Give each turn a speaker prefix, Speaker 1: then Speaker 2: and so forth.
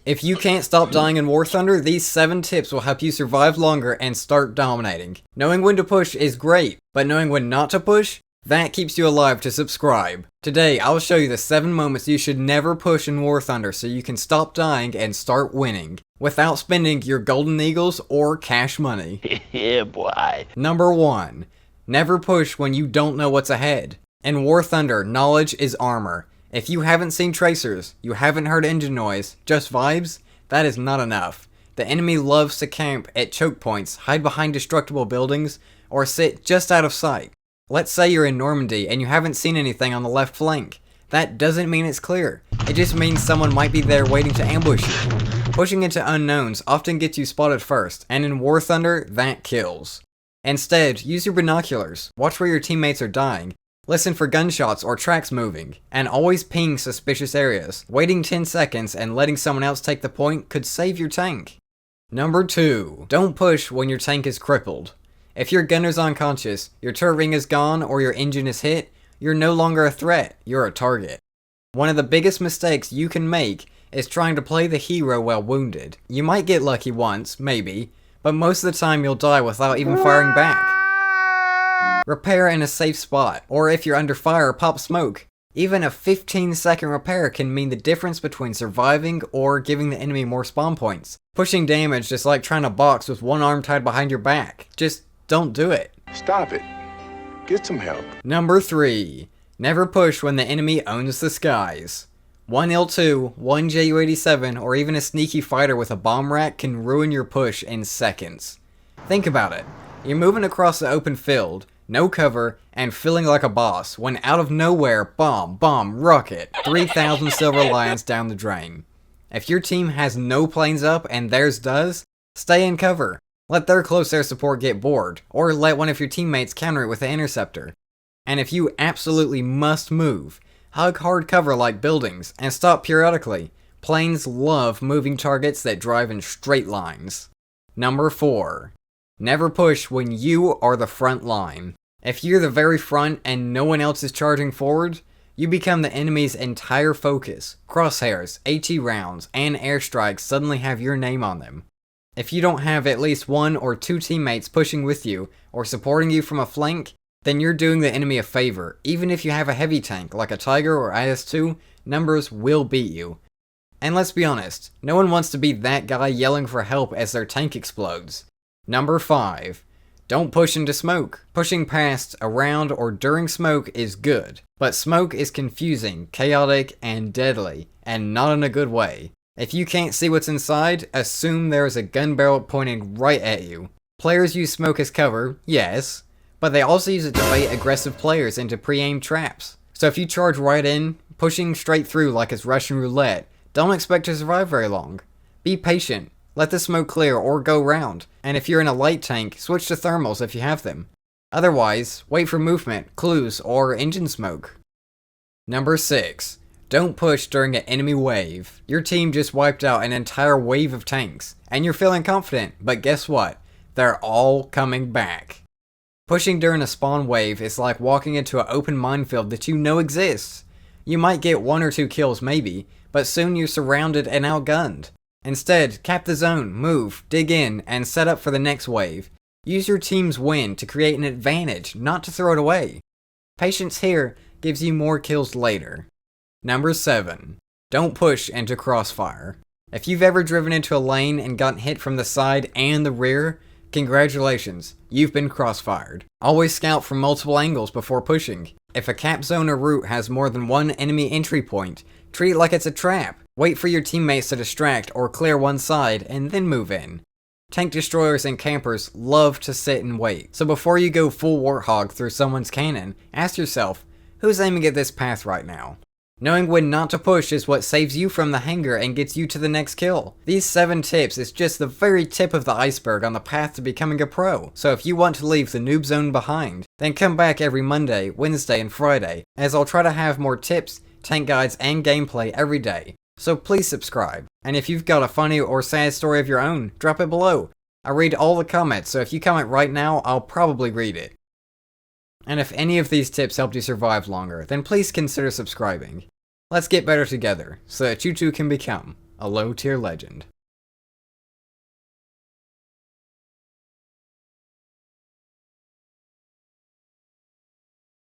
Speaker 1: If you can't stop dying in War Thunder, these 7 tips will help you survive longer and start dominating. Knowing when to push is great, but knowing when not to push? That keeps you alive to subscribe. Today, I'll show you the 7 moments you should never push in War Thunder so you can stop dying and start winning, without spending your golden eagles or cash money.
Speaker 2: Yeah, boy.
Speaker 1: Number 1. Never push when you don't know what's ahead. In War Thunder, knowledge is armor. If you haven't seen tracers, you haven't heard engine noise, just vibes, that is not enough. The enemy loves to camp at choke points, hide behind destructible buildings, or sit just out of sight. Let's say you're in Normandy and you haven't seen anything on the left flank. That doesn't mean it's clear. It just means someone might be there waiting to ambush you. Pushing into unknowns often gets you spotted first, and in War Thunder, that kills. Instead, use your binoculars, watch where your teammates are dying, listen for gunshots or tracks moving, and always ping suspicious areas. Waiting 10 seconds and letting someone else take the point could save your tank. Number 2. Don't push when your tank is crippled. If your gunner's unconscious, your turret ring is gone, or your engine is hit, you're no longer a threat, you're a target. One of the biggest mistakes you can make is trying to play the hero while wounded. You might get lucky once, maybe, but most of the time you'll die without even firing back. Repair in a safe spot, or if you're under fire, pop smoke. Even a 15-second repair can mean the difference between surviving or giving the enemy more spawn points. Pushing damage is like trying to box with one arm tied behind your back. Just don't do it.
Speaker 3: Stop it. Get some help.
Speaker 1: Number 3. Never push when the enemy owns the skies. One L2, one Ju-87, or even a sneaky fighter with a bomb rack can ruin your push in seconds. Think about it. You're moving across the open field, no cover, and feeling like a boss, when out of nowhere, bomb, rocket, 3,000 silver lions down the drain. If your team has no planes up and theirs does, stay in cover. Let their close air support get bored, or let one of your teammates counter it with an interceptor. And if you absolutely must move, hug hard cover like buildings, and stop periodically. Planes love moving targets that drive in straight lines. Number 4. Never push when you are the front line. If you're the very front and no one else is charging forward, you become the enemy's entire focus. Crosshairs, AT rounds, and airstrikes suddenly have your name on them. If you don't have at least 1 or 2 teammates pushing with you, or supporting you from a flank, then you're doing the enemy a favor. Even if you have a heavy tank, like a Tiger or IS-2, numbers will beat you. And let's be honest, no one wants to be that guy yelling for help as their tank explodes. Number 5. Don't push into smoke. Pushing past, around, or during smoke is good, but smoke is confusing, chaotic, and deadly, and not in a good way. If you can't see what's inside, assume there is a gun barrel pointing right at you. Players use smoke as cover, yes, but they also use it to bait aggressive players into pre-aimed traps. So if you charge right in, pushing straight through like it's Russian roulette, don't expect to survive very long. Be patient, let the smoke clear or go round, and if you're in a light tank, switch to thermals if you have them. Otherwise, wait for movement, clues, or engine smoke. Number 6. Don't push during an enemy wave. Your team just wiped out an entire wave of tanks, and you're feeling confident, but guess what? They're all coming back. Pushing during a spawn wave is like walking into an open minefield that you know exists. You might get 1 or 2 kills maybe, but soon you're surrounded and outgunned. Instead, cap the zone, move, dig in, and set up for the next wave. Use your team's win to create an advantage, not to throw it away. Patience here gives you more kills later. Number 7. Don't push into Crossfire. If you've ever driven into a lane and gotten hit from the side and the rear, congratulations, you've been crossfired. Always scout from multiple angles before pushing. If a cap zone or route has more than 1 enemy entry point, treat it like it's a trap. Wait for your teammates to distract or clear one side and then move in. Tank destroyers and campers love to sit and wait, so before you go full warthog through someone's cannon, ask yourself, who's aiming at this path right now? Knowing when not to push is what saves you from the hangar and gets you to the next kill. These 7 tips is just the very tip of the iceberg on the path to becoming a pro. So if you want to leave the noob zone behind, then come back every Monday, Wednesday, and Friday, as I'll try to have more tips, tank guides, and gameplay every day. So please subscribe. And if you've got a funny or sad story of your own, drop it below. I read all the comments, so if you comment right now, I'll probably read it. And if any of these tips helped you survive longer, then please consider subscribing. Let's get better together, so that you too can become a low tier legend.